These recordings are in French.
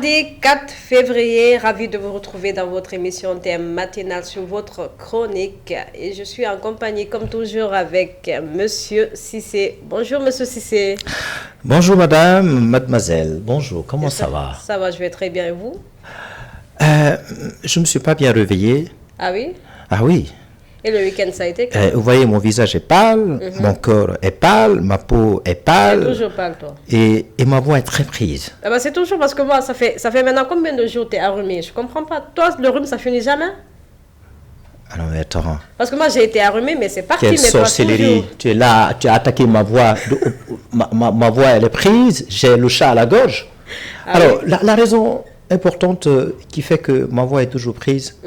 Mardi 4 février, ravi de vous retrouver dans votre émission thème matinale sur votre chronique. Et je suis en compagnie, comme toujours, avec Monsieur Cissé. Bonjour, Monsieur Cissé. Bonjour, madame, mademoiselle. Bonjour, comment ça va? Ça va, je vais très bien. Et vous? Je ne me suis pas bien réveillé. Ah oui? Ah oui. Et le week-end, ça a été quand Vous voyez, mon visage est pâle, mon corps est pâle, ma peau est pâle. Tu es toujours pâle, toi. Et ma voix est très prise. Ah bah c'est toujours parce que moi, ça fait maintenant combien de jours que tu es arrumé? Je comprends pas. Toi, le rhume, ça finit jamais? Ah non, mais attends. Parce que moi, j'ai été arrumé, mais c'est parti. Quelle mais sorcellerie. Tu es là, tu as attaqué ma voix. Ma voix, elle est prise. J'ai le chat à la gorge. Ah alors, oui? la raison importante qui fait que ma voix est toujours prise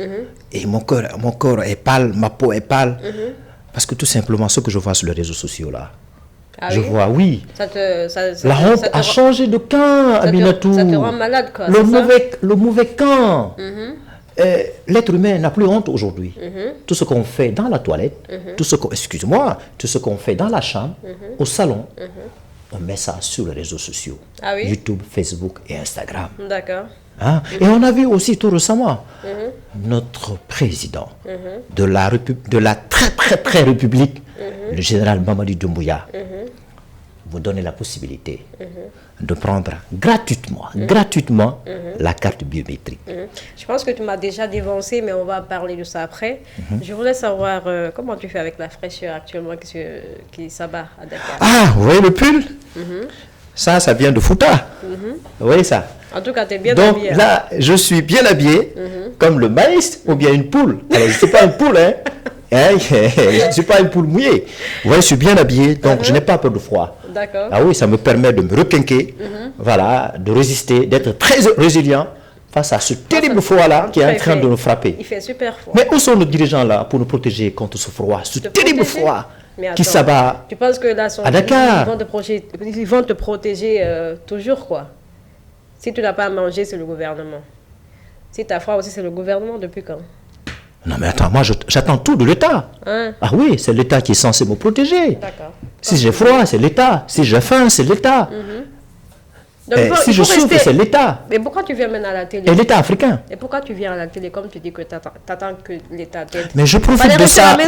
et mon corps est pâle, ma peau est pâle, parce que tout simplement, ce que je vois sur les réseaux sociaux là, je vois, oui, la honte a changé de camp, Aminatou. Ça te rend malade, quoi. Le mauvais camp. L'être humain n'a plus honte aujourd'hui. Tout ce qu'on fait dans la toilette, tout ce qu'on fait dans la chambre, au salon, on met ça sur les réseaux sociaux. Ah oui? YouTube, Facebook et Instagram. D'accord. Hein? Et on a vu aussi tout récemment notre président de la très république, le général Mamadi Doumbouya, vous donner la possibilité de prendre gratuitement la carte biométrique. Je pense que tu m'as déjà dévancé, mais on va parler de ça après. Je voulais savoir comment tu fais avec la fraîcheur actuellement qui s'abat à Dakar. Ah, vous voyez le pull? Ça vient de Fouta. Vous voyez ça? En tout cas, tu es bien Donc habillé. là, je suis bien habillé, comme le maïs ou bien une poule. Alors, je ne suis pas une poule, hein. Je ne suis pas une poule mouillée. Vous voyez, je suis bien habillé, donc je n'ai pas peur de froid. D'accord. Ah oui, ça me permet de me requinquer, voilà, de résister, d'être très résilient face à ce terrible froid-là qui est en train de nous frapper. Il fait super froid. Mais où sont nos dirigeants là pour nous protéger contre ce froid, ce terrible froid qui s'abat Tu penses que là, à Dakar? Ils vont te protéger toujours, quoi. Si tu n'as pas à manger, c'est le gouvernement. Si tu as froid aussi, c'est le gouvernement. Depuis quand? Non mais attends, moi j'attends tout de l'État. Hein? Ah oui, c'est l'État qui est censé me protéger. D'accord. Si j'ai froid, c'est l'État. Si j'ai faim, c'est l'État. Donc, Si je souffre, c'est l'État. Mais pourquoi tu viens maintenant à la télé? Et l'État africain. Et pourquoi tu viens à la télé comme tu dis que tu attends que l'État t'aide? Mais je profite de ça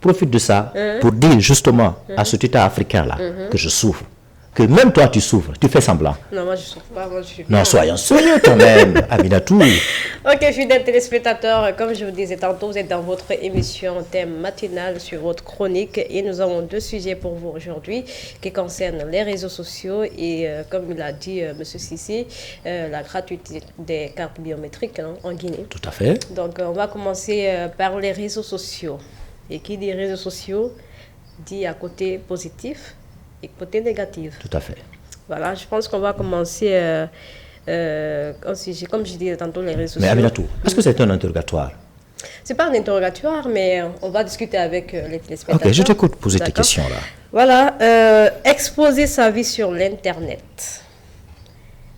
profite de ça pour dire justement à cet État africain-là que je souffre. Que même toi tu souffres, tu fais semblant. Non, moi je ne souffre pas, moi je suis Non, soyons sérieux quand même, Aminatou. Ok, fidèles téléspectateurs, comme je vous disais tantôt, vous êtes dans votre émission thème matinale sur votre chronique et nous avons deux sujets pour vous aujourd'hui qui concernent les réseaux sociaux et comme il a dit M. Cissé, la gratuité des cartes biométriques en Guinée. Tout à fait. Donc on va commencer par les réseaux sociaux. Et qui dit réseaux sociaux dit à côté positif et côté négatif. Tout à fait. Voilà, je pense qu'on va commencer, comme je disais tantôt, les réseaux sociaux. Mais Aminatou, est-ce que c'est un interrogatoire? C'est pas un interrogatoire, mais on va discuter avec les téléspectateurs. Ok, je t'écoute poser tes questions là. Voilà, exposer sa vie sur l'Internet.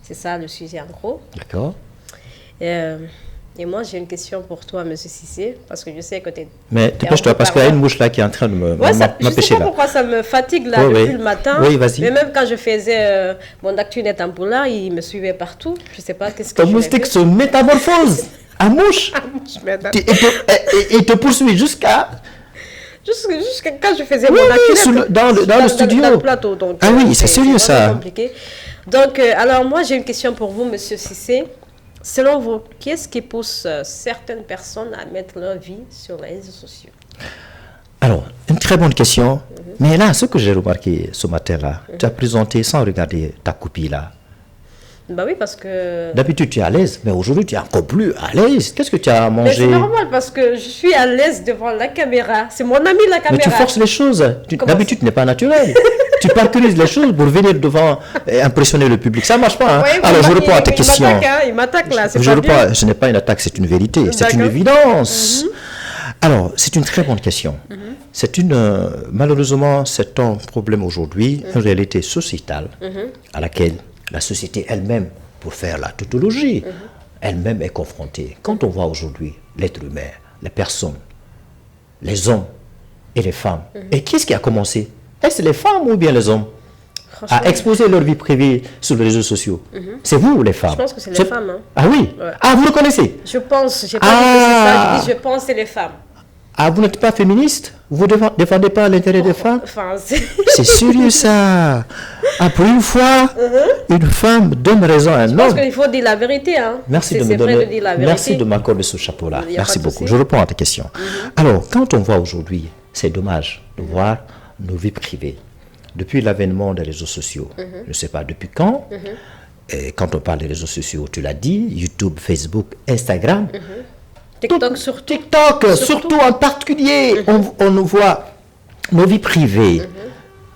C'est ça le sujet en gros. D'accord. Et moi, j'ai une question pour toi, M. Cissé, parce que je sais que tu es... Mais dépêche-toi, parce qu'il y a une mouche là qui est en train de m'empêcher là. Je ne sais pas pourquoi ça me fatigue là depuis le matin. Oui, vas-y. Mais même quand je faisais mon actu net en poula, il me suivait partout. Je ne sais pas qu'est-ce que ton moustique se métamorphose en mouche. Et te poursuit jusqu'à quand je faisais mon actu net dans le studio. Dans le plateau. Donc, ah oui, c'est sérieux ça. Compliqué. Donc, alors moi, j'ai une question pour vous, M. Cissé. Selon vous, qu'est-ce qui pousse certaines personnes à mettre leur vie sur les réseaux sociaux? Alors, une très bonne question. Mais là, ce que j'ai remarqué ce matin-là, tu as présenté sans regarder ta copie là. Bah oui, parce que... D'habitude, tu es à l'aise, mais aujourd'hui, tu es encore plus à l'aise. Qu'est-ce que tu as mangé? Mais c'est normal, parce que je suis à l'aise devant la caméra. C'est mon ami la caméra. Mais tu forces les choses. D'habitude, tu n'es pas naturel. Tu parcurises les choses pour venir devant et impressionner le public. Ça ne marche pas. Hein? Oui, alors, je réponds à ta question. Il m'attaque là, c'est pas bien. Ce n'est pas une attaque, c'est une vérité. C'est une évidence. Alors, c'est une très bonne question. Malheureusement, c'est un problème aujourd'hui, une réalité sociétale à laquelle la société elle-même, pour faire la tautologie, elle-même est confrontée. Quand on voit aujourd'hui l'être humain, les personnes, les hommes et les femmes, et qui est-ce qui a commencé? Est-ce les femmes ou bien les hommes? Franchement. à exposer leur vie privée sur les réseaux sociaux. C'est vous, les femmes. Je pense que c'est les femmes. Hein. Ah oui? Ouais. Ah, vous le connaissez? Je pense, j'ai pas dit que c'est ça, je dis je pense que c'est les femmes. Ah, vous n'êtes pas féministe? Vous ne défendez pas l'intérêt des femmes? Enfin, C'est sérieux ça. Ah, pour une fois, une femme donne raison à un je pense homme. qu'il faut dire la vérité. Hein. Merci de C'est me vrai donner. de dire la vérité. Merci de m'accorder ce chapeau-là. Il y a Merci pas de beaucoup. souci. Je réponds à ta question. Alors, quand on voit aujourd'hui, c'est dommage de voir nos vies privées. Depuis l'avènement des réseaux sociaux, je ne sais pas depuis quand, et quand on parle des réseaux sociaux, tu l'as dit, YouTube, Facebook, Instagram, TikTok surtout. TikTok, surtout en particulier, on nous voit nos vies privées.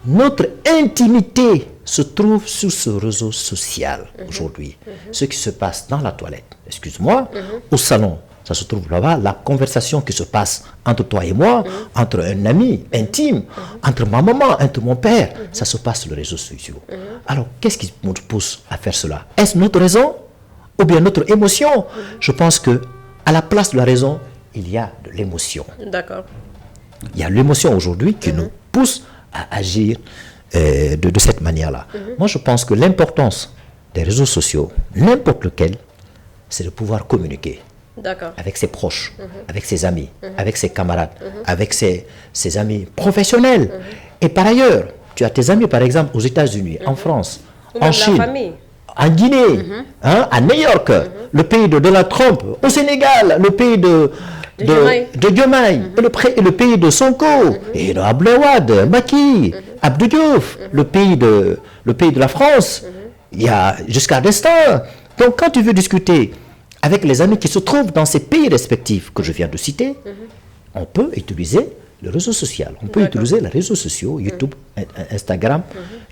Notre intimité se trouve sur ce réseau social aujourd'hui. Ce qui se passe dans la toilette, excuse-moi, au salon, ça se trouve là-bas. La conversation qui se passe entre toi et moi, entre un ami intime, entre ma maman, entre mon père, ça se passe sur les réseaux sociaux. Alors, qu'est-ce qui nous pousse à faire cela? Est-ce notre raison ou bien notre émotion? Je pense que à la place de la raison, il y a de l'émotion. D'accord. Il y a l'émotion aujourd'hui qui nous pousse à agir de cette manière-là. Moi, je pense que l'importance des réseaux sociaux, n'importe lequel, c'est de pouvoir communiquer D'accord. avec ses proches, avec ses amis, avec ses camarades, avec ses amis professionnels. Et par ailleurs, tu as tes amis, par exemple, aux États-Unis, en France, Ou en même la Chine, famille. en Guinée, hein, à New York, le pays de Donald Trump, au Sénégal, le pays de Diomaye, et le pays de Sonko, et de Abdelwad, Maki, Abdou Diouf, le pays de la France, il y a Giscard d'Estaing. Donc quand tu veux discuter avec les amis qui se trouvent dans ces pays respectifs que je viens de citer, on peut utiliser le réseau social. On peut utiliser les réseaux sociaux, YouTube, Instagram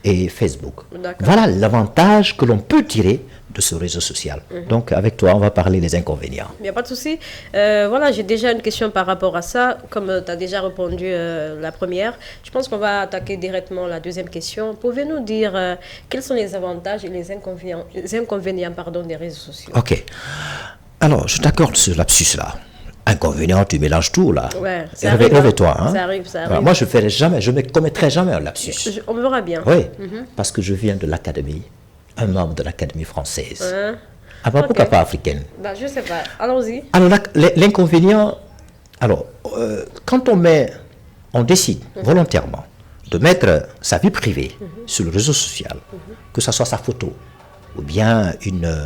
et Facebook. Voilà l'avantage que l'on peut tirer de ce réseau social. Donc, avec toi, on va parler des inconvénients. Il n'y a pas de souci. Voilà, j'ai déjà une question par rapport à ça. Comme tu as déjà répondu la première, je pense qu'on va attaquer directement la deuxième question. Pouvez-nous dire quels sont les avantages et les inconvénients des réseaux sociaux? Ok. Alors, je t'accorde ce lapsus-là. Inconvénient, tu mélanges tout là. Ouais, ça arrive. Réveille-toi. Hein. Ça arrive, ça arrive. Alors, moi, je ne commettrai jamais un lapsus. On verra bien. Oui, parce que je viens de l'académie, un membre de l'académie française. Ah bah, pourquoi pas africaine? Bah, je ne sais pas. Allons-y. Alors, l'inconvénient, alors, quand on décide volontairement de mettre sa vie privée sur le réseau social, que ce soit sa photo ou bien une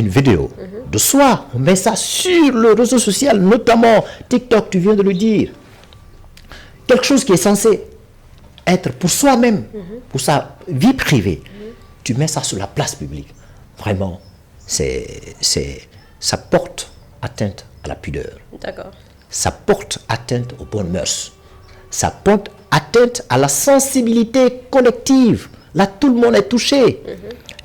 vidéo de soi, on met ça sur le réseau social, notamment TikTok, tu viens de le dire. Quelque chose qui est censé être pour soi-même, pour sa vie privée, tu mets ça sur la place publique. Vraiment, ça porte atteinte à la pudeur. D'accord. Ça porte atteinte aux bonnes mœurs. Ça porte atteinte à la sensibilité collective. Là, tout le monde est touché.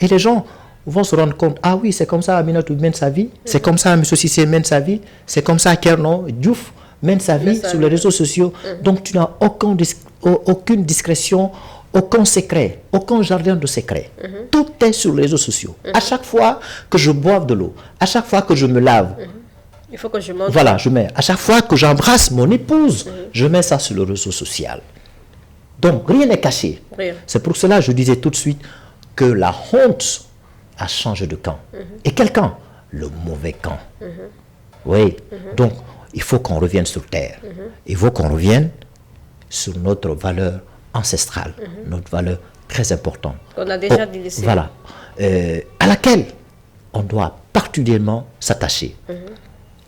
Et les gens vont se rendre compte, ah oui, c'est comme ça Aminatou mène sa vie, c'est comme ça M. Cissé mène sa vie, c'est comme ça Kerno Diouf mène sa vie sur les réseaux sociaux. Donc tu n'as aucune discrétion, aucun secret, aucun jardin de secret. Tout est sur les réseaux sociaux. À chaque fois que je boive de l'eau, à chaque fois que je me lave, il faut que je montre. Voilà, je mets. À chaque fois que j'embrasse mon épouse, je mets ça sur le réseau social. Donc rien n'est caché. C'est pour cela que je disais tout de suite que la honte a changé de camp. Et quel camp? Le mauvais camp. Oui. Donc, il faut qu'on revienne sur terre. Il faut qu'on revienne sur notre valeur ancestrale, notre valeur très importante. On a déjà dit ici. Voilà. À laquelle on doit particulièrement s'attacher.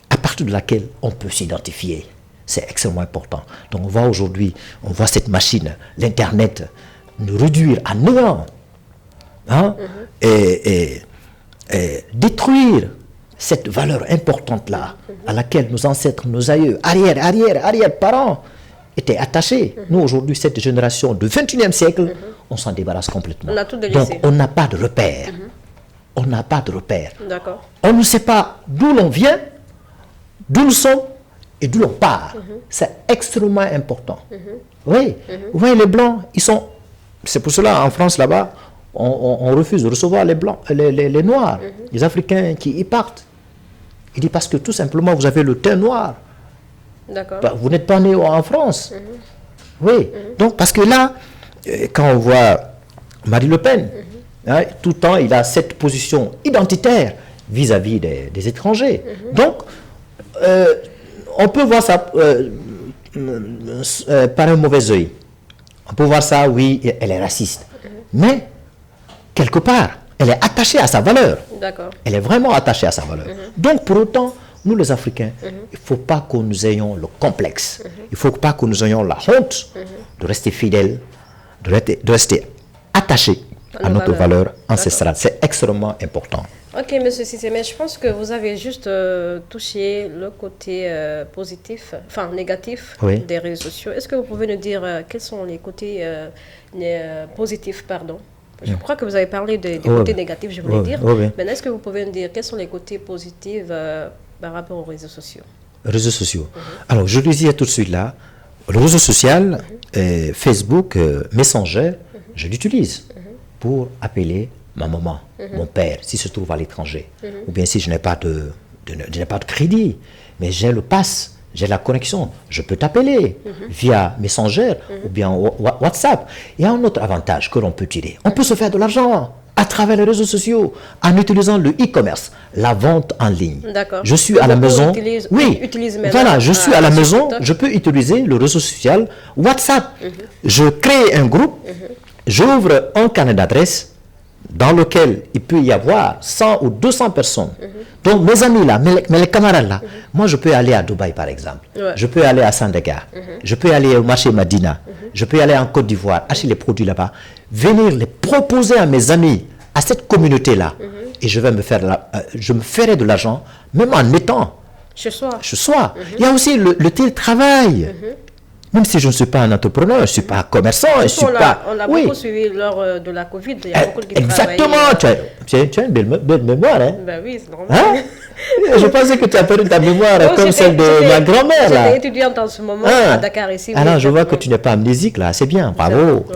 À partir de laquelle on peut s'identifier. C'est extrêmement important. Donc, on voit aujourd'hui, on voit cette machine, l'Internet, nous réduire à néant. Hein, et détruire cette valeur importante-là, à laquelle nos ancêtres, nos aïeux, arrière-parents étaient attachés. Nous, aujourd'hui, cette génération du 21e siècle, on s'en débarrasse complètement. On a tout délaissé. Donc, on n'a pas de repère. On n'a pas de repère. D'accord. On ne sait pas d'où l'on vient, d'où nous sommes et d'où l'on part. C'est extrêmement important. Oui. Vous voyez, les Blancs, ils sont... C'est pour cela, en France, là-bas, on refuse de recevoir les Blancs, les Noirs, les Africains qui y partent. Il dit parce que tout simplement, vous avez le teint noir. D'accord. Vous n'êtes pas né en France. Oui. Donc, parce que là, quand on voit Marine Le Pen, hein, tout le temps, il a cette position identitaire vis-à-vis des étrangers. Donc, on peut voir ça par un mauvais œil. On peut voir ça, oui, elle est raciste. Mais, quelque part, elle est attachée à sa valeur. Elle est vraiment attachée à sa valeur. Donc, pour autant, nous les Africains, il ne faut pas que nous ayons le complexe. Il ne faut pas que nous ayons la honte de rester fidèles, de rester attachés à notre valeur ancestrale. C'est extrêmement important. Ok, M. Cissé, mais je pense que vous avez juste touché le côté positif, enfin négatif des réseaux sociaux. Est-ce que vous pouvez nous dire quels sont les côtés positifs, pardon? Je crois que vous avez parlé des côtés négatifs, je voulais dire. Maintenant, est-ce que vous pouvez nous dire quels sont les côtés positifs par rapport aux réseaux sociaux? Réseaux sociaux. Alors, je le disais tout de suite là, le réseau social, Facebook, Messenger, je l'utilise pour appeler ma maman, mon père, s'il se trouve à l'étranger. Ou bien si je n'ai pas de crédit, mais j'ai le pass, j'ai la connexion, je peux t'appeler via Messenger ou bien WhatsApp. Il y a un autre avantage que l'on peut tirer. On peut se faire de l'argent à travers les réseaux sociaux en utilisant le e-commerce, la vente en ligne. Je suis à la maison. Voilà, je suis à la maison, je peux utiliser le réseau social WhatsApp. Je crée un groupe, j'ouvre un carnet d'adresses dans lequel il peut y avoir 100 ou 200 personnes. Donc mes amis là, mes camarades là, moi je peux aller à Dubaï par exemple, je peux aller à Sandaga, je peux aller au marché Madina, je peux aller en Côte d'Ivoire, acheter les produits là-bas, venir les proposer à mes amis, à cette communauté là, et je me ferai de l'argent, même en étant chez soi. Il y a aussi le télétravail. Même si je ne suis pas un entrepreneur, je ne suis pas un commerçant, je suis pas... On l'a beaucoup suivi lors de la Covid. Il y a beaucoup qui exactement, tu as une belle mémoire. Hein? Ben oui, c'est normal. Hein? Je pensais que tu as perdu ta mémoire comme celle de ma grand-mère. J'étais étudiante en ce moment à Dakar ici. Alors je vois que tu n'es pas amnésique là, c'est bien, bravo.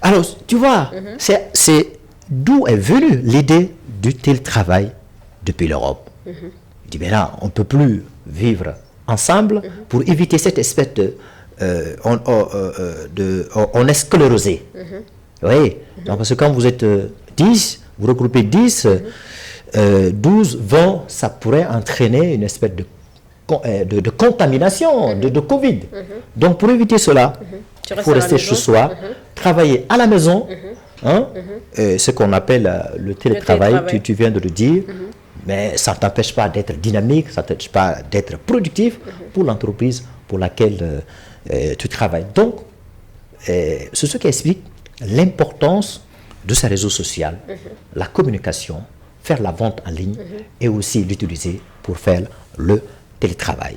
Alors tu vois, c'est d'où est venue l'idée du télétravail depuis l'Europe. Je dis, ben là, on ne peut plus vivre ensemble pour éviter cette espèce on est sclérosé. Oui, donc, parce que quand vous êtes 10, vous regroupez 10, 12, 20, ça pourrait entraîner une espèce de contamination, de Covid. Donc pour éviter cela, il faut rester chez soi, travailler à la maison, ce qu'on appelle le télétravail, tu viens de le dire, mais ça ne t'empêche pas d'être dynamique, ça ne t'empêche pas d'être productif pour l'entreprise pour laquelle tu travailles. Donc, c'est ce qui explique l'importance de ces réseaux sociaux, la communication, faire la vente en ligne et aussi l'utiliser pour faire le télétravail.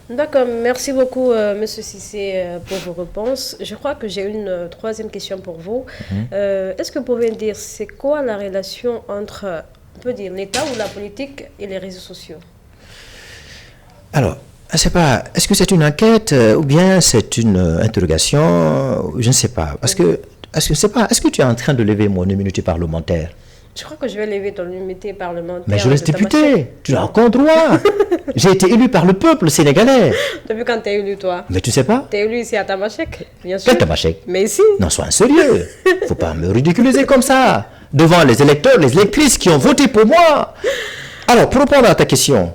D'accord, merci beaucoup M. Cissé pour vos réponses. Je crois que j'ai une troisième question pour vous. Est-ce que vous pouvez me dire, c'est quoi la relation entre, on peut dire, l'État ou la politique et les réseaux sociaux? Alors, je ne sais pas, est-ce que c'est une enquête ou bien c'est une interrogation? Je ne sais pas. Parce que, est-ce que tu es en train de lever mon immunité parlementaire? Je crois que je vais lever ton immunité parlementaire. Mais je reste député, tu as encore droit. J'ai été élu par le peuple sénégalais. Depuis quand tu es élu, toi? Mais tu sais pas? Tu es élu ici à Tamashek, bien sûr. Quel Tamashek? Mais ici. Non, sois sérieux. Il ne faut pas me ridiculiser comme ça, devant les électeurs, les électrices qui ont voté pour moi. Alors, pour répondre à ta question,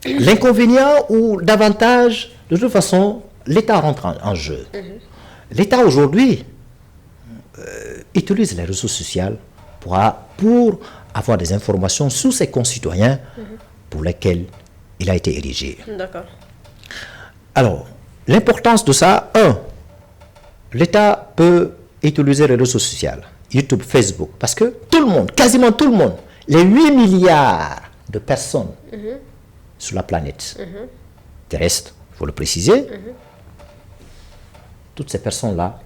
l'inconvénient ou davantage, de toute façon, l'État rentre en jeu. L'État aujourd'hui utilise les réseaux sociaux pour avoir des informations sur ses concitoyens pour lesquels il a été érigé. D'accord. Alors, l'importance de ça, l'État peut utiliser les réseaux sociaux, YouTube, Facebook, parce que tout le monde, quasiment tout le monde, les 8 milliards de personnes sur la planète terrestre, il faut le préciser, toutes ces personnes-là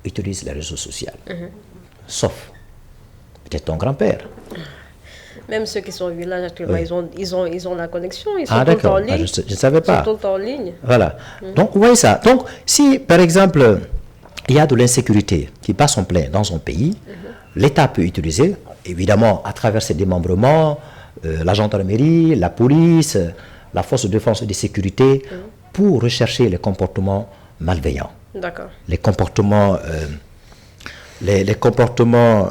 utilisent les réseaux sociaux. Sauf peut-être ton grand-père. Même ceux qui sont au village actuellement, ils ont la connexion, ils sont tout le temps en ligne. Je ne savais pas. Ils sont tout le temps en ligne. Voilà. Donc, vous voyez ça. Donc, si, par exemple, il y a de l'insécurité qui passe en plein dans un pays, l'État peut utiliser, évidemment, à travers ses démembrements, la gendarmerie, la police, la force de défense et de sécurité, pour rechercher les comportements malveillants. D'accord. Les comportements, les comportements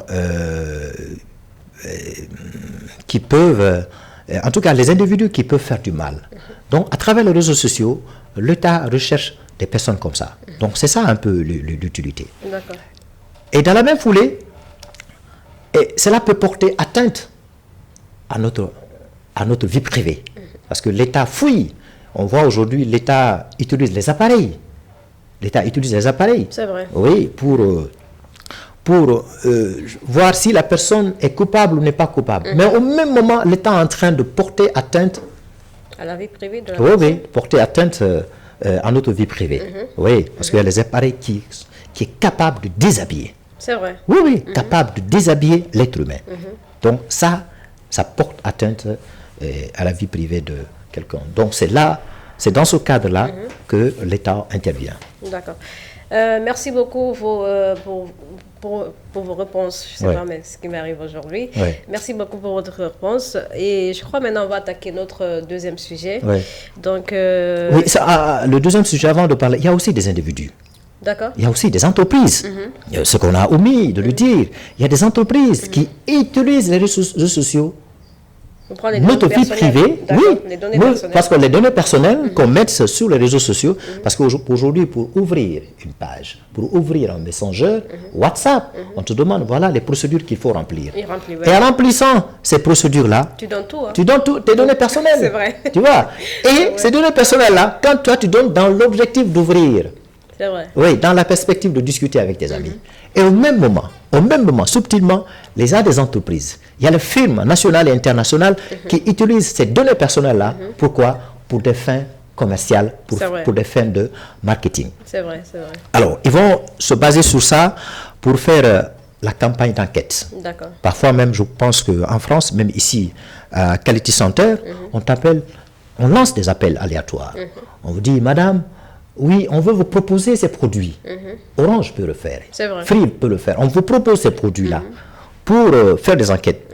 qui peuvent, en tout cas les individus qui peuvent faire du mal. Donc à travers les réseaux sociaux, l'État recherche des personnes comme ça. Donc c'est ça un peu l'utilité. D'accord. Et dans la même foulée, cela peut porter atteinte à notre vie privée. Parce que l'État fouille. On voit aujourd'hui l'État utilise les appareils. L'État utilise les appareils. C'est vrai. Oui, pour voir si la personne est coupable ou n'est pas coupable. Mais au même moment, l'État est en train de porter atteinte à la vie privée de la personne. Oui, porter atteinte à notre vie privée. Oui, parce qu'il y a les appareils qui est capable de déshabiller. C'est vrai. Oui, capable de déshabiller l'être humain. Donc ça porte atteinte à la vie privée de quelqu'un. Donc c'est dans ce cadre-là que l'État intervient. D'accord. Merci beaucoup pour vos réponses. Je ne sais pas mais ce qui m'arrive aujourd'hui. Oui. Merci beaucoup pour votre réponse. Et je crois maintenant on va attaquer notre deuxième sujet. Oui. Donc, oui, le deuxième sujet, avant de parler, il y a aussi des individus. D'accord. Il y a aussi des entreprises. Ce qu'on a omis de le dire. Il y a des entreprises qui utilisent les réseaux sociaux. Notre vie privée, parce que les données personnelles qu'on met sur les réseaux sociaux, parce qu'aujourd'hui, pour ouvrir une page, pour ouvrir un messenger, WhatsApp, on te demande, voilà les procédures qu'il faut remplir. Et en remplissant ces procédures-là, tu donnes tout. Tu donnes tout, tes données personnelles. C'est vrai. Tu vois. Et ces données personnelles-là, quand toi, tu donnes dans l'objectif d'ouvrir, c'est vrai. Oui, dans la perspective de discuter avec tes amis. Et au même moment, subtilement, il y a des entreprises, il y a les firmes nationales et internationales qui utilisent ces données personnelles-là. Pourquoi? Pour des fins commerciales, pour des fins de marketing. C'est vrai, c'est vrai. Alors, ils vont se baser sur ça pour faire la campagne d'enquête. D'accord. Parfois même, je pense qu'en France, même ici, à Quality Center, on lance des appels aléatoires. On vous dit, madame, oui, on veut vous proposer ces produits. Orange peut le faire. C'est vrai. Free peut le faire. On vous propose ces produits-là pour faire des enquêtes.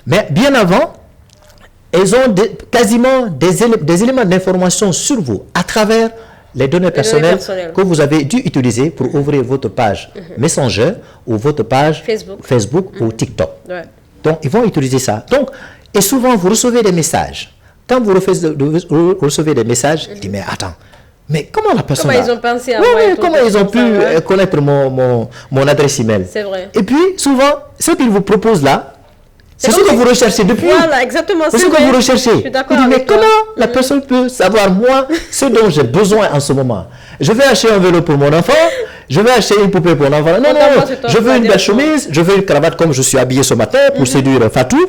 Mais bien avant, ils ont quasiment des éléments d'information sur vous à travers les données personnelles que vous avez dû utiliser pour ouvrir votre page Messenger ou votre page Facebook ou TikTok. Ouais. Donc, ils vont utiliser ça. Donc, et souvent, vous recevez des messages. Quand vous recevez des messages, ils disent, mais attends, mais comment la personne... Comment ils ont pensé à comment ils ont pu connaître mon adresse email? C'est vrai. Et puis, souvent, ce qu'ils vous proposent là, c'est ce que vous recherchez depuis. Voilà, exactement. C'est ce que vous recherchez. Je suis d'accord. Mais comment la personne peut savoir, moi, ce dont j'ai besoin en ce moment? Je vais acheter un vélo pour mon enfant, je vais acheter une poupée pour mon enfant. Non, je veux une belle chemise, je veux une cravate comme je suis habillé ce matin pour séduire Fatou.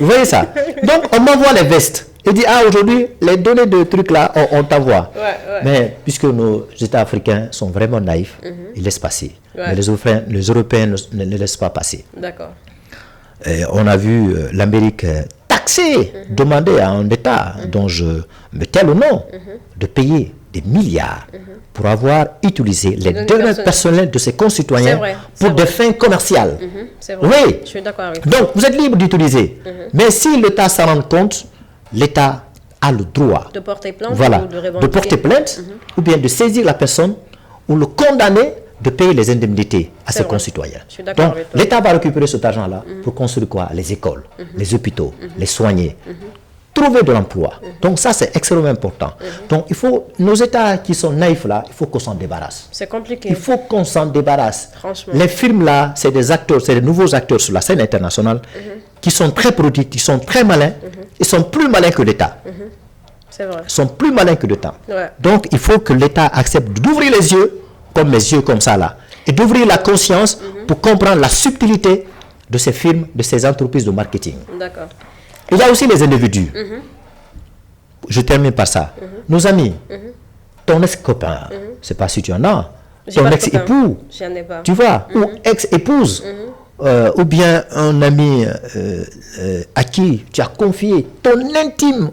Vous voyez ça? Donc, on m'envoie les vestes. Il dit, aujourd'hui, les données de trucs là, on t'envoie. Mais puisque nos États africains sont vraiment naïfs, ils laissent passer. Mais les Européens ne laissent pas passer. D'accord. On a vu l'Amérique taxer, demander à un État dont je me tais le nom, de payer des milliards pour avoir utilisé les données personnelles de ses concitoyens pour des fins commerciales. C'est vrai. Oui. Je suis d'accord avec Donc, vous êtes libre d'utiliser. Mais si l'État s'en rend compte, l'État a le droit de porter plainte, de porter plainte ou bien de saisir la personne ou le condamner de payer les indemnités à ses concitoyens. Donc, l'État va récupérer cet argent-là pour construire quoi? Les écoles, les hôpitaux, les soigner, trouver de l'emploi. Donc, ça, c'est extrêmement important. Donc, il faut, nos États qui sont naïfs là, il faut qu'on s'en débarrasse. C'est compliqué. Il faut qu'on s'en débarrasse. Franchement. Les films là, c'est des acteurs, c'est des nouveaux acteurs sur la scène internationale qui sont très productifs, qui sont très malins. Ils sont plus malins que l'État. C'est vrai. Ils sont plus malins que l'État. Ouais. Donc, il faut que l'État accepte d'ouvrir les yeux, comme mes yeux comme ça là, et d'ouvrir la conscience pour comprendre la subtilité de ces films, de ces entreprises de marketing. D'accord. Il y a aussi les individus. Je termine par ça. Nos amis, ton ex-copain, je ne sais pas si tu en as, ton ex-époux, tu vois, ou ex-épouse, ou bien un ami à qui tu as confié ton intime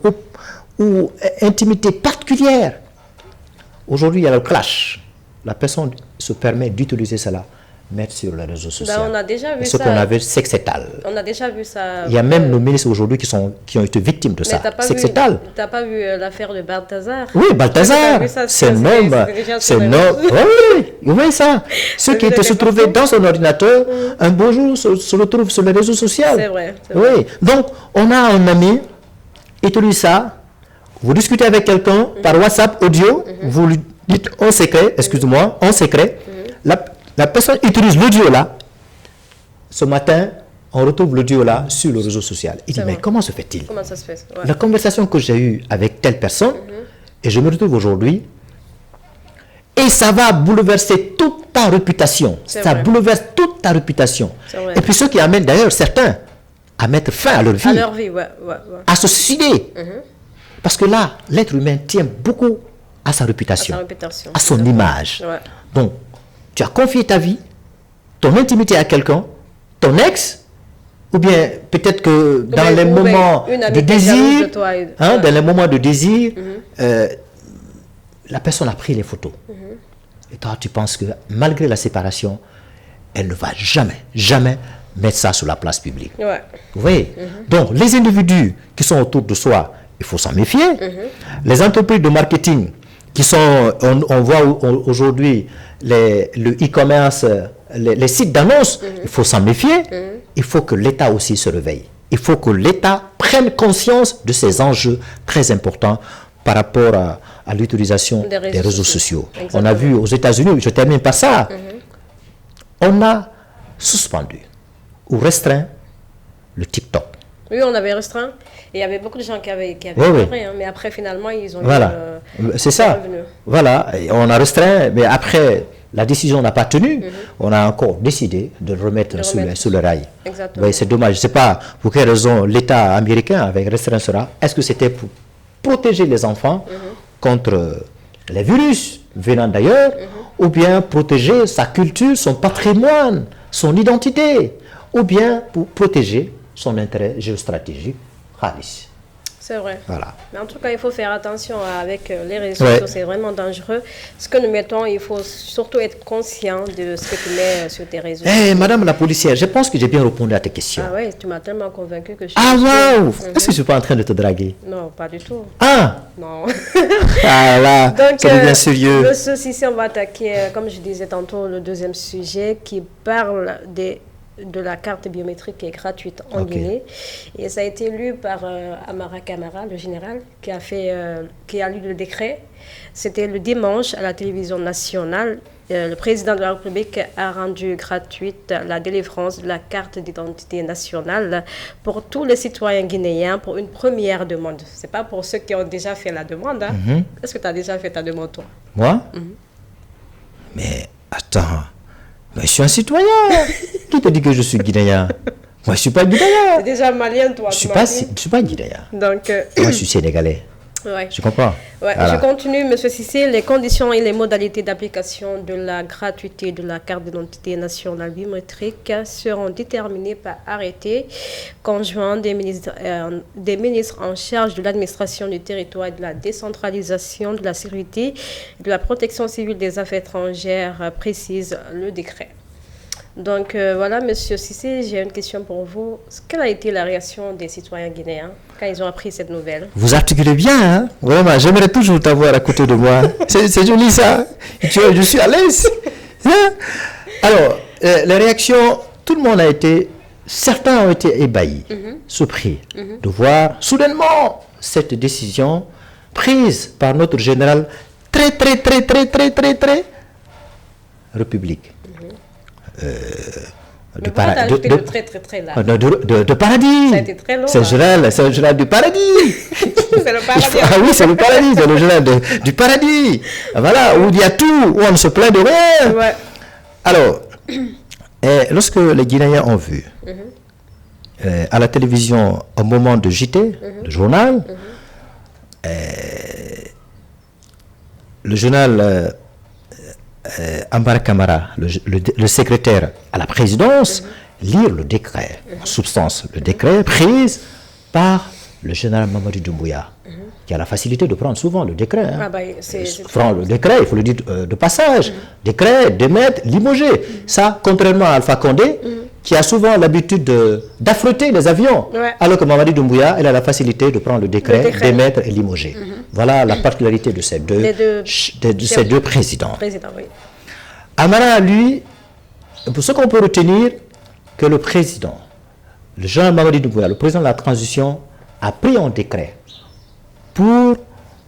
ou intimité particulière. Aujourd'hui, il y a le clash. La personne se permet d'utiliser cela mettre sur les réseaux sociaux. On a déjà vu ce ça. qu'on avait sexétal. On a déjà vu ça. Il y a même nos ministres aujourd'hui qui ont été victimes de ça. Sexétal. Tu n'as pas vu l'affaire de Balthazar? Oui, Balthazar. C'est un homme. Oui, ça. Ceux qui étaient se trouvaient dans son ordinateur, un beau jour se retrouvent sur les réseaux sociaux. C'est vrai. Oui. Donc, on a un ami, utilise ça. Vous discutez avec quelqu'un par WhatsApp audio, vous lui dites en secret, excusez-moi, en secret. La personne utilise l'audio là. Ce matin, on retrouve l'audio là sur le réseau social. Il dit, mais comment se fait-il? Comment ça se fait? Ouais. La conversation que j'ai eue avec telle personne, et je me retrouve aujourd'hui, et ça va bouleverser toute ta réputation. Ça bouleverse toute ta réputation. Et puis ceux qui amènent d'ailleurs certains à mettre fin à leur vie. À leur vie, ouais. À se suicider. Parce que là, l'être humain tient beaucoup à sa réputation, à son image. Ouais. Donc, tu as confié ta vie, ton intimité à quelqu'un, ton ex, ou bien peut-être que dans les moments de désir, dans les moments de désir, la personne a pris les photos. Et toi, tu penses que malgré la séparation, elle ne va jamais mettre ça sur la place publique. Ouais. Vous voyez? Donc, les individus qui sont autour de soi, il faut s'en méfier. Les entreprises de marketing qui sont, on voit aujourd'hui le e-commerce, les sites d'annonces, il faut s'en méfier. Il faut que l'État aussi se réveille. Il faut que l'État prenne conscience de ces enjeux très importants par rapport à l'utilisation des réseaux sociaux. On a vu aux États-Unis, je termine par ça, on a suspendu ou restreint le TikTok. Oui, on avait restreint. Et il y avait beaucoup de gens qui avaient pleuré, hein, mais après, finalement, ils ont... Voilà, c'est ça. Voilà, et on a restreint, mais après, la décision n'a pas tenu. On a encore décidé de le remettre sur le rail. Exactement. Oui, c'est dommage. Je ne sais pas pour quelle raison l'État américain avait restreint cela. Est-ce que c'était pour protéger les enfants contre les virus venant d'ailleurs, ou bien protéger sa culture, son patrimoine, son identité, ou bien pour protéger son intérêt géostratégique. C'est vrai. Voilà. Mais en tout cas, il faut faire attention avec les réseaux sociaux, c'est vraiment dangereux. Ce que nous mettons, il faut surtout être conscient de ce que tu mets sur tes réseaux sociaux. Madame la policière, je pense que j'ai bien répondu à tes questions. Ah oui, tu m'as tellement convaincu que je suis... Ah waouh! Est-ce que je ne suis pas en train de te draguer? Non, pas du tout. Ah! Non. Ah là, ça devient sérieux. Monsieur Cissé, on va attaquer, comme je disais tantôt, le deuxième sujet qui parle de la carte biométrique qui est gratuite en Guinée. Et ça a été lu par Amara Camara, le général, qui a lu le décret. C'était le dimanche à la télévision nationale. Le président de la République a rendu gratuite la délivrance de la carte d'identité nationale pour tous les citoyens guinéens pour une première demande. Ce n'est pas pour ceux qui ont déjà fait la demande. Hein. Est-ce que tu as déjà fait ta demande, toi? Moi? Mais attends... Mais je suis un citoyen. Qui te dit que je suis guinéen? Moi, je ne suis pas guinéen. Tu es déjà malien, toi. Je ne suis pas guinéen. Donc, moi, je suis sénégalais. Ouais. Tu comprends? Ouais. Voilà. Je continue, M. Cissé. Les conditions et les modalités d'application de la gratuité de la carte d'identité nationale biométrique seront déterminées par arrêté conjoint des ministres en charge de l'administration du territoire et de la décentralisation de la sécurité et de la protection civile des affaires étrangères, précise le décret. Donc voilà, Monsieur Cissé, j'ai une question pour vous. Quelle a été la réaction des citoyens guinéens quand ils ont appris cette nouvelle? Vous articulez bien, hein? Vraiment, j'aimerais toujours t'avoir à côté de moi. C'est joli ça. Je suis à l'aise. Hein? Alors, les réactions, tout le monde a été, certains ont été ébahis, surpris de voir soudainement cette décision prise par notre général très République. De paradis. Ça a été très long. C'est le général du paradis. C'est le paradis. Ah oui, c'est le paradis, c'est le général du paradis. Voilà, où il y a tout, où on ne se plaint de rien. Ouais. Alors, lorsque les Guinéens ont vu à la télévision, au moment de JT, le journal, le journal Amara Camara, le secrétaire à la présidence, lire le décret, en substance, le décret pris par le général Mamadou Doumbouya, qui a la facilité de prendre souvent le décret. Hein. Ah bah, Prend le décret, il faut le dire de passage. Décret, démettre, limoger. Ça, contrairement à Alpha Condé, qui a souvent l'habitude d'affréter les avions, alors que Mamadi Doumbouya, elle a la facilité de prendre le décret. Démettre et limoger. Voilà la particularité de ces deux présidents. Oui. Amara, lui, pour ce qu'on peut retenir, que le président, le général Mamadi Doumbouya, le président de la transition, a pris un décret pour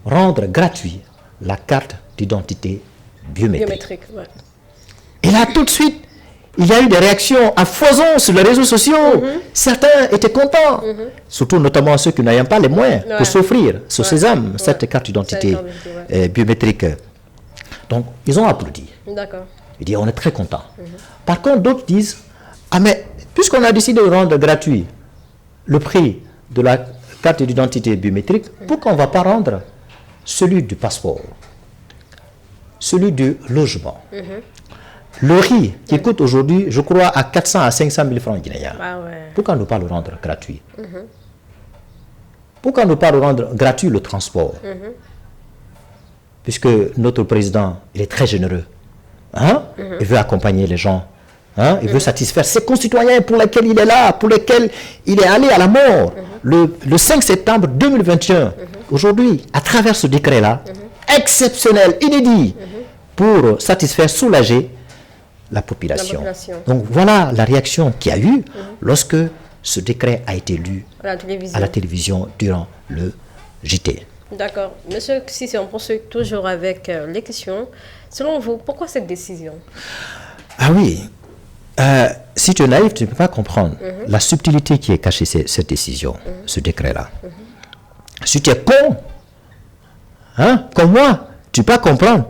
rendre gratuit la carte d'identité biométrique. Et là, tout de suite, il y a eu des réactions à foison sur les réseaux sociaux. Certains étaient contents, surtout notamment ceux qui n'avaient pas les moyens pour s'offrir sur Sésame cette carte d'identité biométrique. Donc, ils ont applaudi. D'accord. Ils disent, on est très contents. Par contre, d'autres disent, ah mais, puisqu'on a décidé de rendre gratuit le prix de la carte d'identité biométrique, pourquoi on ne va pas rendre celui du passeport, celui du logement, le riz qui coûte aujourd'hui, je crois, à 400 à 500 000 francs guinéens. Pourquoi ne pas le rendre gratuit? Pourquoi ne pas le rendre gratuit le transport? Puisque notre président, il est très généreux. Hein? Il veut accompagner les gens. Hein? Il veut satisfaire ses concitoyens pour lesquels il est là, pour lesquels il est allé à la mort. Le 5 septembre 2021, aujourd'hui, à travers ce décret-là, exceptionnel, inédit, pour satisfaire, soulager la population. Donc voilà la réaction qu'il y a eu lorsque ce décret a été lu à la télévision durant le JT. D'accord. Monsieur Sissi, on poursuit toujours avec les questions. Selon vous, pourquoi cette décision? Ah oui. Si tu es naïf, tu ne peux pas comprendre la subtilité qui est cachée cette décision, ce décret-là. Si tu es con, hein, comme moi, tu ne peux pas comprendre.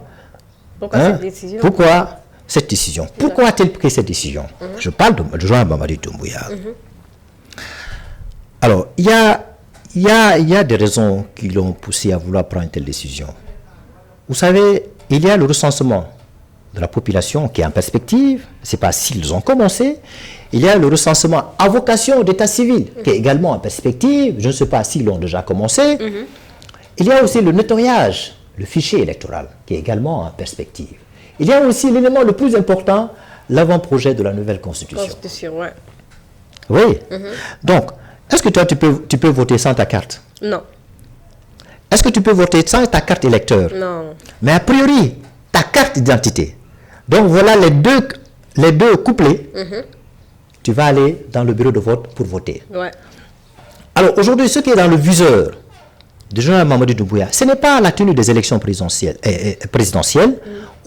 Pourquoi cette décision? Pourquoi cette décision? Pourquoi a-t-il pris cette décision? Je parle de Jean Mamadi Doumbouya. Alors, il y a des raisons qui l'ont poussé à vouloir prendre une telle décision. Vous savez, il y a le recensement de la population qui est en perspective, je ne sais pas s'ils ont commencé. Il y a le recensement à vocation d'état civil qui est également en perspective, je ne sais pas s'ils l'ont déjà commencé. Il y a aussi le nettoyage, le fichier électoral qui est également en perspective. Il y a aussi l'élément le plus important, l'avant-projet de la nouvelle constitution. Oui. Donc, est-ce que toi tu peux voter sans ta carte? Non. Est-ce que tu peux voter sans ta carte électeur? Non. Mais a priori, ta carte d'identité. Donc voilà les deux couplets. Tu vas aller dans le bureau de vote pour voter. Alors aujourd'hui, ce qui est dans le viseur de Jean Mamadi Doumbouya, ce n'est pas la tenue des élections présidentielles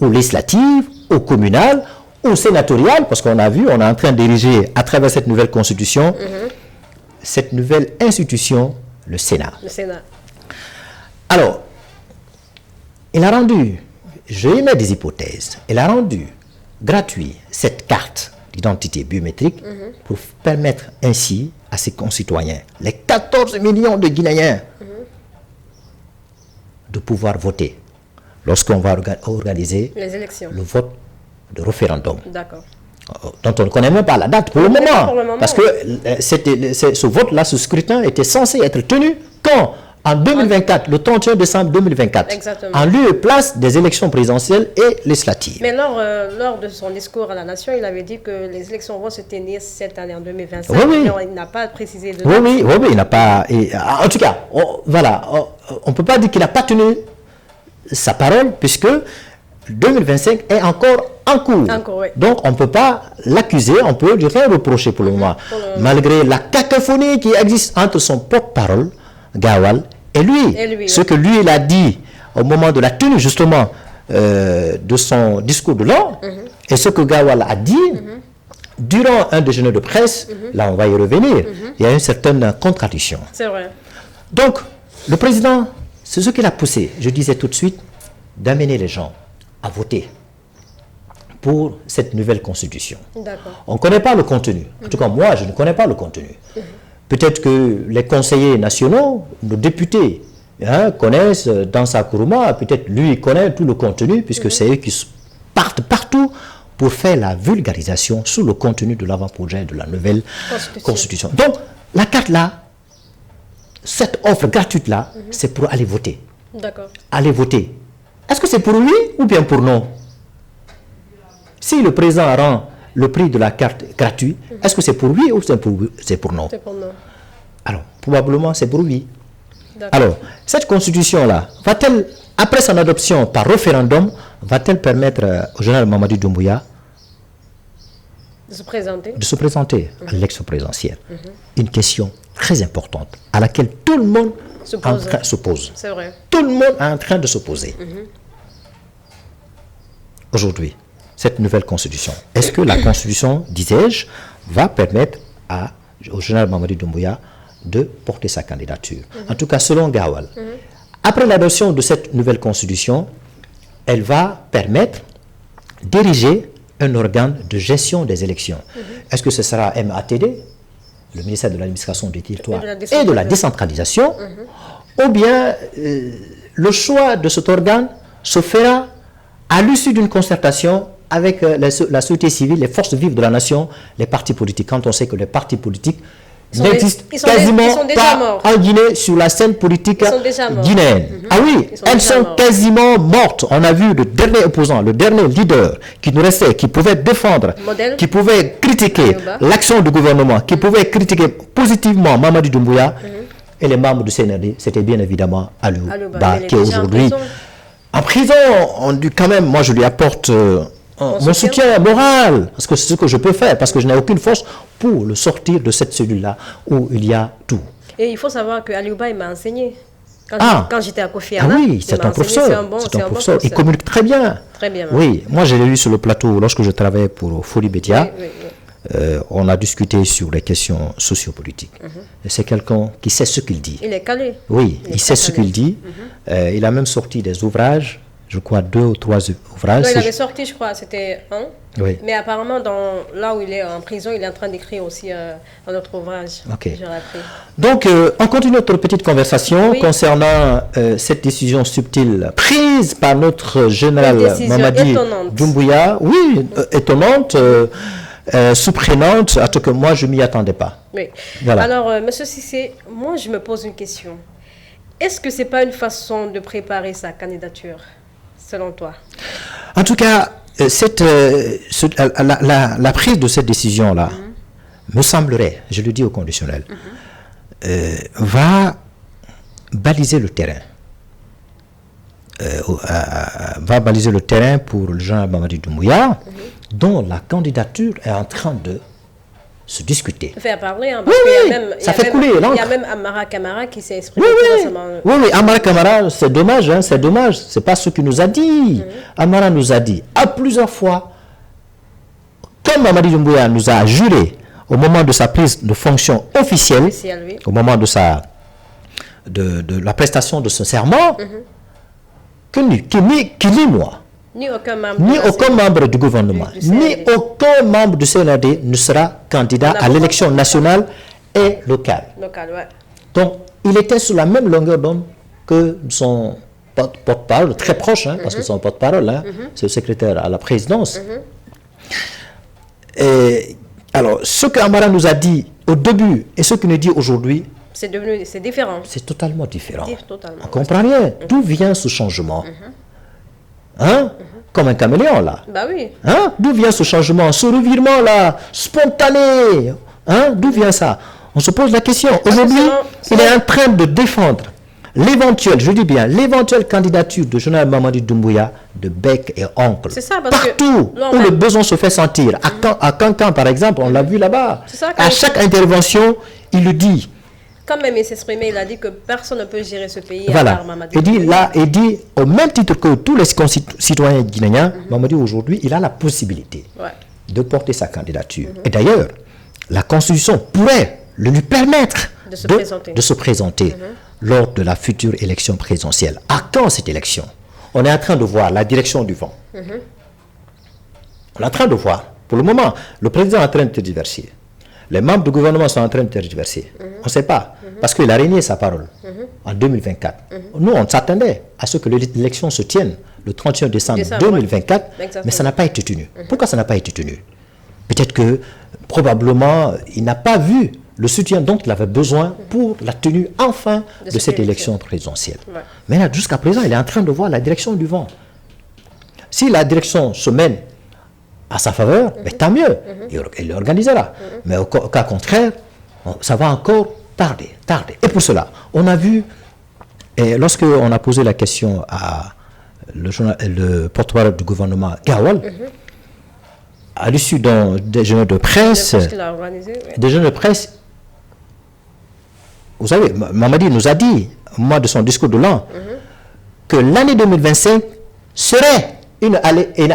ou législatives, ou communales, ou sénatoriales, parce qu'on a vu, on est en train d'ériger à travers cette nouvelle constitution, cette nouvelle institution, le Sénat. Alors, il a rendu, je émets des hypothèses, il a rendu gratuit cette carte d'identité biométrique pour permettre ainsi à ses concitoyens, les 14 millions de Guinéens, de pouvoir voter lorsqu'on va organiser le vote de référendum. D'accord. Dont on ne connaît même pas la date pour le moment. Parce que ce vote-là, ce scrutin était censé être tenu quand? En 2024, le 31 décembre 2024. Exactement. En lieu et place des élections présidentielles et législatives. Mais lors de son discours à la nation, il avait dit que les élections vont se tenir cette année en 2025. Mais il n'a pas précisé de date. Oui, il n'a pas... en tout cas, on ne peut pas dire qu'il n'a pas tenu sa parole, puisque 2025 est encore en cours. Donc, on ne peut pas l'accuser, on peut lui rien reprocher pour le moment. Malgré la cacophonie qui existe entre son porte-parole, Gawal, et lui. Ce que lui, il a dit au moment de la tenue, justement, de son discours de l'an, et ce que Gawal a dit durant un déjeuner de presse, là, on va y revenir, il y a une certaine contradiction. C'est vrai. Donc, le président, c'est ce qu'il a poussé, je disais tout de suite, d'amener les gens à voter pour cette nouvelle constitution. On ne connaît pas le contenu. En tout cas, moi, je ne connais pas le contenu. Peut-être que les conseillers nationaux, nos députés, connaissent dans sa Kourouma, peut-être lui il connaît tout le contenu, puisque c'est eux qui partent partout pour faire la vulgarisation sur le contenu de l'avant-projet de la nouvelle constitution. Donc, la carte là, cette offre gratuite-là, c'est pour aller voter. D'accord. Aller voter. Est-ce que c'est pour oui ou bien pour non? Si le président rend le prix de la carte gratuit, est-ce que c'est pour oui ou c'est pour non? C'est pour non. Alors, probablement, c'est pour oui. Alors, cette constitution-là, va-t-elle, après son adoption par référendum, va-t-elle permettre au général Mamadi Doumbouya de se présenter à l'élection présidentielle? Une question très importante à laquelle tout le monde se pose. C'est vrai. Tout le monde est en train de s'opposer. Aujourd'hui, cette nouvelle constitution, est-ce que la constitution, disais-je, va permettre au général Mamadi Doumbouya de porter sa candidature? En tout cas, selon Gawal, après l'adoption de cette nouvelle constitution, elle va permettre d'ériger un organe de gestion des élections. Est-ce que ce sera MATD, le ministère de l'administration du territoire et de la décentralisation, ou bien le choix de cet organe se fera à l'issue d'une concertation avec la société civile, les forces vives de la nation, les partis politiques, quand on sait que les partis politiques n'existent quasiment pas en Guinée sur la scène politique guinéenne. Ah oui, elles sont quasiment mortes. On a vu le dernier opposant, le dernier leader qui nous restait, qui pouvait défendre, qui pouvait critiquer l'action du gouvernement, qui pouvait critiquer positivement Mamadi Doumbouya et les membres du CNRD, c'était bien évidemment Aliouba, qui est aujourd'hui en prison. On dit quand même, moi je lui apporte mon soutien moral, parce que c'est ce que je peux faire, parce que je n'ai aucune force pour le sortir de cette cellule-là où il y a tout. Et il faut savoir que Aliouba, il m'a enseigné. Quand j'étais à Kofi Annan, oui, c'est un professeur. C'est un professeur. Il communique très bien. Très bien. Oui, moi je l'ai lu sur le plateau lorsque je travaillais pour Folie Bédia. On a discuté sur les questions sociopolitiques. Et c'est quelqu'un qui sait ce qu'il dit. Il est calé. Oui, il sait ce qu'il dit. Il a même sorti des ouvrages, je crois 2 ou 3 ouvrages. Non, il avait sorti, je crois, c'était un. Oui. Mais apparemment, là où il est en prison, il est en train d'écrire aussi un autre ouvrage. Ok. J'aurais appris. Donc, on continue notre petite conversation concernant cette décision subtile prise par notre général Mamadi Doumbouya. Oui, étonnante, surprenante, à tout que moi, je ne m'y attendais pas. Oui. Voilà. Alors, M. Cissé, moi, je me pose une question. Est-ce que ce n'est pas une façon de préparer sa candidature, selon toi? En tout cas, la prise de cette décision-là, me semblerait, je le dis au conditionnel, va baliser le terrain. Va baliser le terrain pour le général Mamadi Doumbouya, dont la candidature est en train de se discuter. Faire parler, hein, parce qu'il y a même, ça fait couler. Il y a même Amara Kamara qui s'est exprimé récemment. Oui, Amara Kamara, c'est dommage, hein, c'est dommage. C'est pas ce qu'il nous a dit. Amara nous a dit à plusieurs fois, comme Mamadi Doumbouya nous a juré au moment de sa prise de fonction officielle, au moment de la prestation de ce serment, que ni moi, ni aucun membre du gouvernement, ni aucun membre du CNRD ne sera candidat à l'élection nationale et locale. Donc, il était sur la même longueur d'onde que son porte-parole, très proche, hein, parce que son porte-parole, hein, c'est le secrétaire à la présidence. Et, alors, ce qu'Amara nous a dit au début et ce qu'il nous dit aujourd'hui, c'est différent. C'est totalement différent. On ne comprend rien. D'où vient ce changement? Hein? Comme un caméléon, là. Bah oui. Hein? D'où vient ce changement, ce revirement, là, spontané? Hein? D'où vient ça? On se pose la question. Aujourd'hui, il est en train de défendre l'éventuelle, je dis bien, l'éventuelle candidature de général Mamadi Doumbouya de bec et oncle. C'est ça, parce partout où le besoin se fait sentir. À Cancan, par exemple, on l'a vu là-bas. À chaque intervention, il le dit. Quand même il s'est exprimé, il a dit que personne ne peut gérer ce pays à part Mamadi. Il dit, au même titre que tous les citoyens guinéens, Mamadi aujourd'hui, il a la possibilité de porter sa candidature. Et d'ailleurs, la Constitution pourrait lui permettre de se présenter lors de la future élection présidentielle. À quand cette élection? On est en train de voir la direction du vent. On est en train de voir, pour le moment, le président est en train de tergiverser. Les membres du gouvernement sont en train de tergiverser. On ne sait pas, parce qu'il a régné sa parole en 2024. Nous, on s'attendait à ce que l'élection se tienne le 31 décembre 2024, mais ça n'a pas été tenu. Pourquoi ça n'a pas été tenu? Peut-être que, probablement, il n'a pas vu le soutien dont il avait besoin pour la tenue enfin de cette élection présidentielle. Ouais. Mais jusqu'à présent, il est en train de voir la direction du vent. Si la direction se mène à sa faveur, mais tant mieux, il l'organisera. Mais au cas contraire, ça va encore tarder. Et pour cela, on a vu, lorsque on a posé la question à le porte-parole du gouvernement, Gawal, à l'issue d'un déjeuner de presse, vous savez, Mamadi nous a dit, au moment de son discours de l'an, que l'année 2025 serait une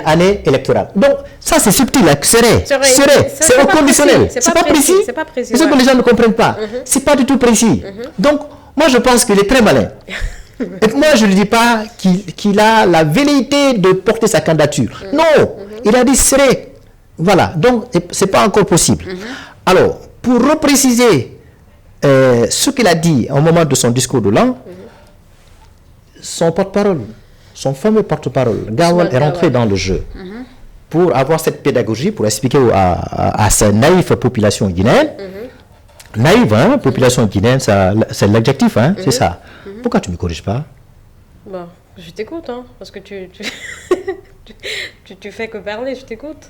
année électorale. Donc, ça c'est subtil, serait, c'est au conditionnel, c'est pas précis, c'est ce que les gens ne comprennent pas, c'est pas du tout précis. Donc, moi je pense qu'il est très malin. Et moi je ne dis pas qu'il a la velléité de porter sa candidature. Non, il a dit serait. Voilà, donc c'est pas encore possible. Alors, pour repréciser ce qu'il a dit au moment de son discours de l'an, son porte-parole, son fameux porte-parole, Gawal, est rentré dans le jeu pour avoir cette pédagogie, pour expliquer à sa naïve population guinéenne. Naïve, hein, population guinéenne, c'est l'adjectif, hein, c'est ça. Pourquoi tu ne me corriges pas? Bon, je t'écoute, hein, parce que tu fais que parler, je t'écoute.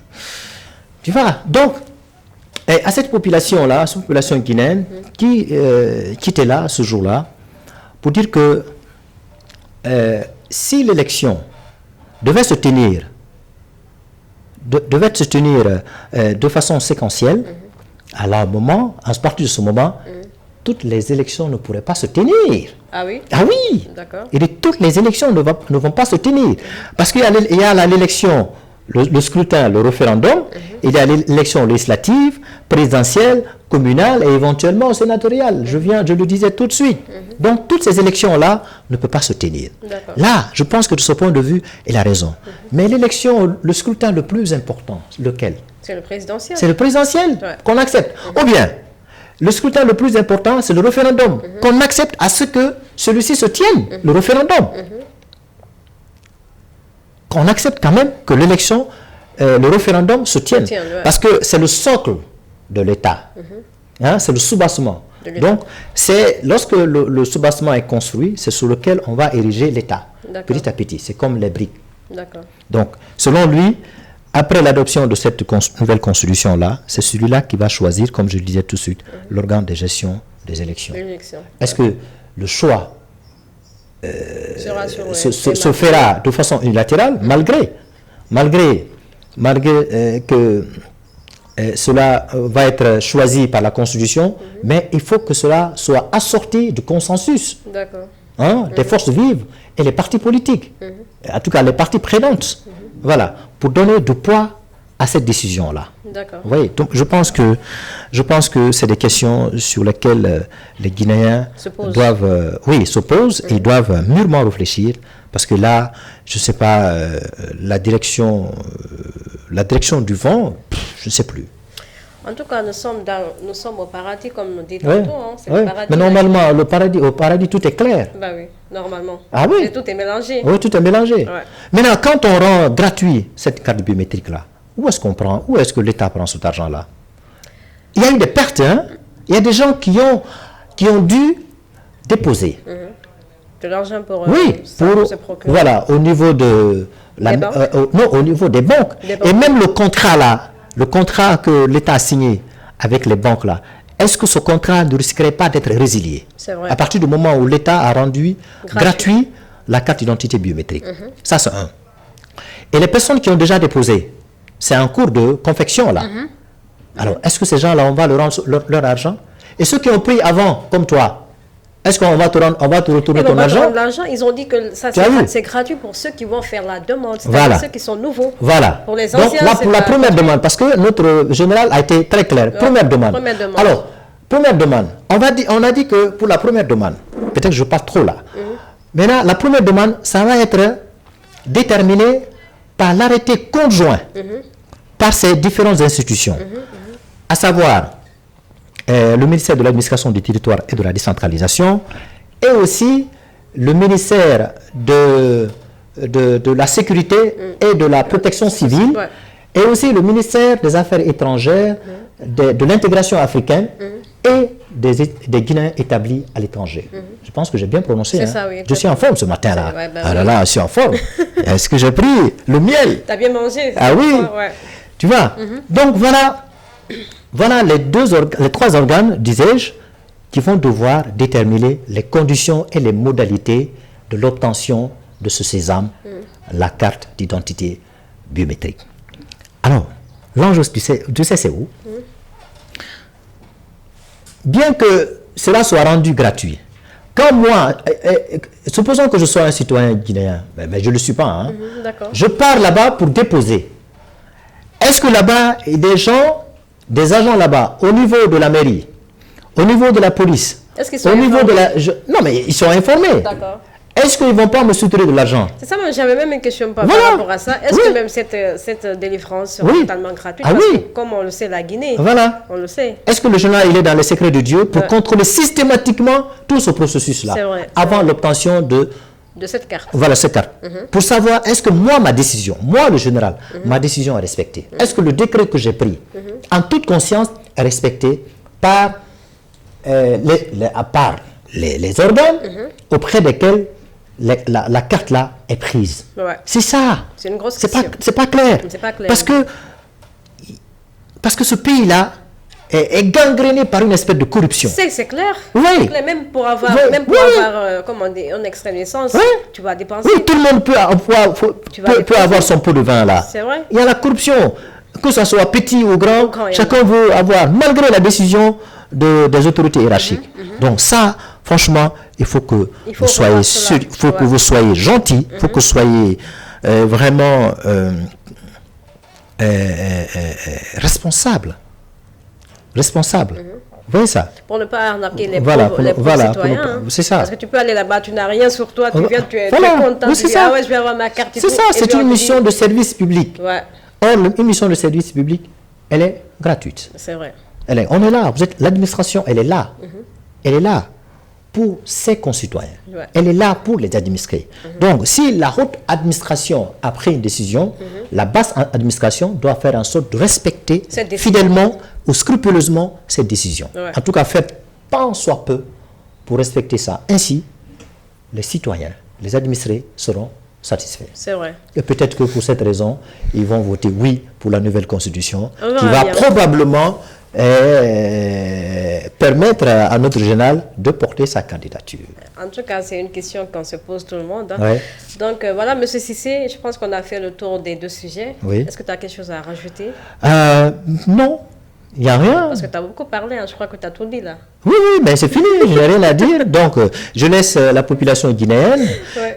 Tu vois, donc, à cette population-là, cette population guinéenne, qui était là ce jour-là, pour dire que si l'élection devait se tenir de façon séquentielle, à partir de ce moment, toutes les élections ne pourraient pas se tenir. Ah oui? Ah oui. D'accord. Et toutes les élections ne vont pas se tenir. Parce qu'il y a l'élection, le scrutin, le référendum, il y a l'élection législative, présidentielle, communale et éventuellement sénatoriale. Je le disais tout de suite. Donc toutes ces élections-là ne peuvent pas se tenir. Là, je pense que de ce point de vue, il a raison. Mais l'élection, le scrutin le plus important, lequel? C'est le présidentiel. C'est le présidentiel qu'on accepte. Ou bien, le scrutin le plus important, c'est le référendum, qu'on accepte à ce que celui-ci se tienne, le référendum. Qu'on accepte quand même que l'élection, le référendum se tienne. Parce que c'est le socle de l'État. Hein, c'est le soubassement. Donc, c'est lorsque le soubassement est construit, c'est sur lequel on va ériger l'État, petit à petit. C'est comme les briques. Donc, selon lui, après l'adoption de cette nouvelle constitution-là, c'est celui-là qui va choisir, comme je le disais tout de suite, l'organe de gestion des élections. Est-ce que le choix se fera de façon unilatérale, malgré que cela va être choisi par la Constitution, mais il faut que cela soit assorti de consensus des forces vives et les partis politiques, en tout cas les parties prenantes, voilà, pour donner du poids à cette décision-là. Vous voyez, donc je pense que c'est des questions sur lesquelles les Guinéens doivent, se posent et doivent mûrement réfléchir, parce que là, je ne sais pas, la direction du vent, je ne sais plus. En tout cas, nous sommes au paradis, comme nous dit tantôt. Mais normalement, au paradis, tout est clair. Bah oui, normalement. Ah oui. Et tout est mélangé. Oui, tout est mélangé. Maintenant, quand on rend gratuit cette carte biométrique-là, où est-ce que l'État prend cet argent-là? Il y a eu des pertes, hein? Il y a des gens qui ont dû déposer. De l'argent pour se procurer. Voilà, au niveau de au niveau des banques. Et même le contrat que l'État a signé avec les banques là, est-ce que ce contrat ne risquerait pas d'être résilié à partir du moment où l'État a rendu gratuit la carte d'identité biométrique? Ça, c'est un. Et les personnes qui ont déjà déposé, c'est en cours de confection là. Alors, est-ce que ces gens-là, on va leur rendre leur argent? Et ceux qui ont pris avant, comme toi, est-ce qu'on va te retourner ton argent? Ils ont dit que ça c'est gratuit pour ceux qui vont faire la demande, voilà. Ceux qui sont nouveaux. Voilà. Pour les anciens, donc là, pour la première demande, parce que notre général a été très clair. Première demande. Alors, première demande. On a dit que pour la première demande, peut-être que je parle trop là. Maintenant, la première demande, ça va être déterminé par l'arrêté conjoint par ces différentes institutions, à savoir le ministère de l'administration du territoire et de la décentralisation, et aussi le ministère de la sécurité et de la protection civile, et aussi le ministère des Affaires étrangères, de l'intégration africaine et des Guinéens établis à l'étranger. Je pense que j'ai bien prononcé. C'est Hein. ça, oui, je suis en forme ce matin-là. Ouais, Ah là là, je suis en forme. Est-ce que j'ai pris le miel? T'as bien mangé? Ah oui. Ouais. Tu vois. Donc voilà les trois organes, disais-je, qui vont devoir déterminer les conditions et les modalités de l'obtention de ce sésame, la carte d'identité biométrique. Alors, l'enjeu, tu sais c'est où? Bien que cela soit rendu gratuit, quand moi, supposons que je sois un citoyen guinéen, mais je ne le suis pas, hein, je pars là-bas pour déposer. Est-ce que là-bas, il y a des agents là-bas, au niveau de la mairie, au niveau de la police, au niveau de la... Non, mais ils sont informés. D'accord. Est-ce qu'ils ne vont pas me soutirer de l'argent? C'est ça, j'avais même une question par rapport à ça. Est-ce que même cette délivrance sera totalement gratuite? Parce que, comme on le sait, la Guinée, on le sait. Est-ce que le journal il est dans les secrets de Dieu pour contrôler systématiquement tout ce processus-là avant l'obtention de cette carte? Voilà, cette carte. Pour savoir, est-ce que moi, ma décision, moi le général, ma décision est respectée? Est-ce que le décret que j'ai pris, en toute conscience, est respecté par les organes auprès desquels la carte-là est prise? C'est ça. C'est une grosse question. C'est pas clair. Parce que ce pays-là est gangréné par une espèce de corruption. C'est clair. Oui. Même pour avoir, comment dire, une extrait naissance, tu vas dépenser. Oui, tout le monde peut avoir son pot de vin là. C'est vrai. Il y a la corruption. Que ce soit petit ou grand, chacun veut avoir, malgré la décision des autorités hiérarchiques. Donc ça, franchement, il faut que vous soyez sûr, il faut que vous soyez gentil, il faut que vous soyez vraiment responsable. Responsable. Vous voyez ça? Pour ne pas arnaquer les pauvres citoyens. C'est ça. Parce que tu peux aller là-bas, tu n'as rien sur toi, tu viens, tu es content, tu dis, ah ouais, je vais avoir ma carte. C'est ça, c'est une mission de service public. Or, une mission de service public, elle est gratuite. C'est vrai. On est là, l'administration, elle est là. Elle est là pour ses concitoyens. Elle est là pour les administrés. Donc, si la haute administration a pris une décision, la basse administration doit faire en sorte de respecter fidèlement ou scrupuleusement cette décision. En tout cas, faire tant soit peu pour respecter ça. Ainsi, les citoyens, les administrés seront satisfaits. C'est vrai. Et peut-être que pour cette raison, ils vont voter oui pour la nouvelle constitution qui va probablement permettre à notre général de porter sa candidature. En tout cas, c'est une question qu'on se pose tout le monde. Hein. Donc voilà, M. Cissé, je pense qu'on a fait le tour des deux sujets. Est-ce que tu as quelque chose à rajouter? Non. Il n'y a rien. Parce que tu as beaucoup parlé, hein. Je crois que tu as tout dit là. Oui, mais c'est fini, je n'ai rien à dire. Donc, je laisse la population guinéenne,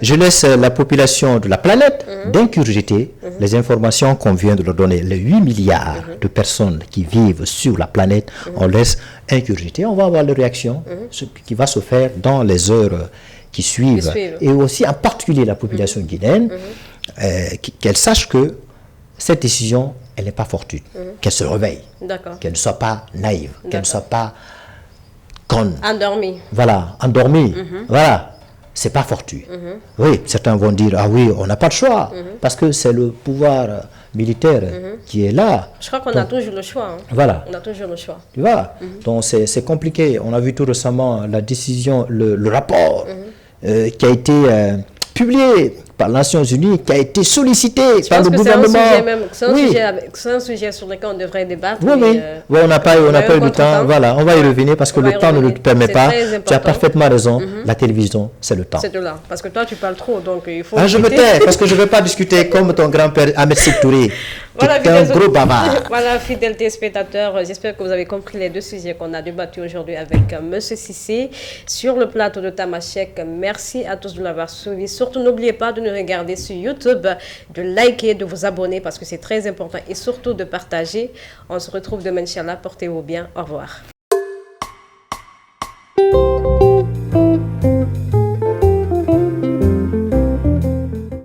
je laisse la population de la planète d'incurgiter les informations qu'on vient de leur donner. Les 8 milliards de personnes qui vivent sur la planète, on laisse incurgiter. On va avoir les réactions, ce qui va se faire dans les heures qui suivent. Et aussi, en particulier, la population guinéenne, qu'elle sache que cette décision, elle n'est pas fortuite, qu'elle se réveille, qu'elle ne soit pas naïve, qu'elle ne soit pas conne. Endormie. Voilà, endormie. Voilà, c'est pas fortuit. Oui, certains vont dire, ah oui, on n'a pas de choix, parce que c'est le pouvoir militaire qui est là. Je crois qu'on a toujours le choix. Hein. Voilà. On a toujours le choix. Tu vois, donc c'est compliqué. On a vu tout récemment la décision, le rapport qui a été publié par les Nations Unies, qui a été sollicité par le gouvernement. C'est un sujet sur lequel on devrait débattre. Oui, on n'a pas eu le temps. Voilà, on va y revenir parce que le temps ne le permet pas. Tu as parfaitement raison. La télévision, c'est le temps. C'est de là. Parce que toi, tu parles trop, donc il faut... je me tais parce que je ne veux pas discuter comme ton grand-père Ahmed Sektouré. C'est un gros bavard. Voilà, fidèles téléspectateurs, j'espère que vous avez compris les deux sujets qu'on a débattus aujourd'hui avec M. Cissé sur le plateau de Tamashek. Merci à tous de l'avoir suivi. Surtout, n'oubliez pas de nous regarder sur YouTube, de liker, de vous abonner parce que c'est très important et surtout de partager. On se retrouve demain, Inch'Allah. Portez-vous bien. Au revoir.